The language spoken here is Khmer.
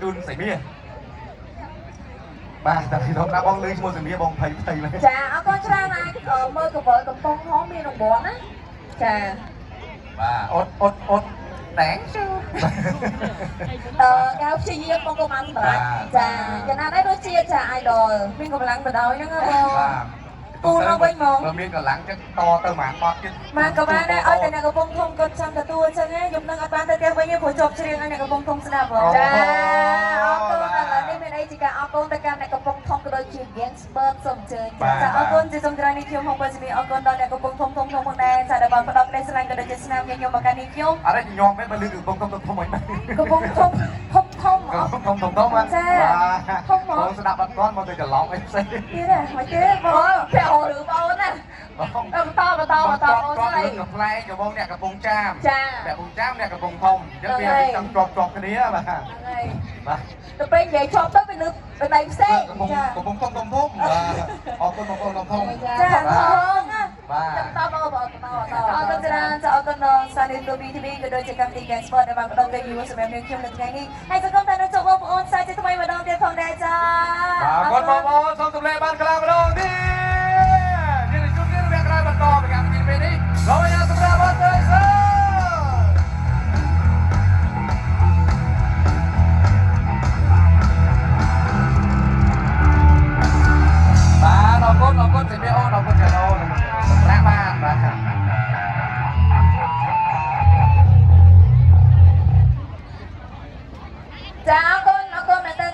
คืนใส่เมียបាទតែខ្ញុំថាបងលឺឈ្មោះសមីបងភ័យមែនចាអរគុណច្រើនណាស់មើលកង្វល់កំប៉ុងហោមានរង្វាន់ណាចាបាទអត់តែងជូកៅព្យាយាមបងកុំអានសម្រាប់ចាយ៉ាងណាដែរដូចជាចា idol មានកម្លាំងបដ ாய் ហ្នឹងបងគូមកវិញមកបើមានកម្លាំងចឹងតទៅហ្មងបត់ទៀតមកក៏បានដែរឲ្យតែអ្នកកំពុងធំគាត់ចាំទទួលចឹងណាខ្ញុំនឹងអត់បានទៅផ្ទះវិញទេព្រោះជាប់ច្រៀងឲ្យអ្នកកំពុងធំស្ដាប់បងចាអរគុណឥឡូវនេះមានអីជាការអរគុណទៅកាន់អ្នកកំពុងធំក៏ដូចជា Gangster សូមអញ្ជើញចាអរគុណជាសំច្រើននេះខ្ញុំហងបើជំរាបអរគុណដល់អ្នកកំពុងធំផងដែរចាដែលបានផ្ដល់ក្តីស្រឡាញ់ក៏ដូចជាស្នាមញញឹមមកកាន់នេះខ្ញុំអរញញោមមែនបើលឺកំពុងធំអីកំពុងធំចាធំមកបងស្ដាប់អត់ទាន់មកទៅច្រឡំអីផ្សេងទៀតហ៎មកទេបងប្រាក់ហៅឬបងណាបន្តបងស្រីកំប្លែងរបស់អ្នកកំពុងចាមអ្នកកំពុងចាមអ្នកកំពុងធំអញ្ចឹងវាចង់ជាប់គ្នាបាទហ្នឹងហើយបាទទៅពេលនិយាយជាប់ទៅវានៅបណ្ដៃផ្សេងចាកំពុងធំបាទអរគុណបងប្អូនកំពុងចាបងណាបាទតបងតអរគុណច្រើនចាអរគុណដល់សានីទូប៊ីធីវីក៏ដូចជាកម្មវិធី Gangster ដែលបានផ្ដល់កិត្តិយសសម្រាប់យើងខ្ញុំនៅថ្ងៃនេះហើយសូមតាមដល់ជួបបងប្អូនសាជា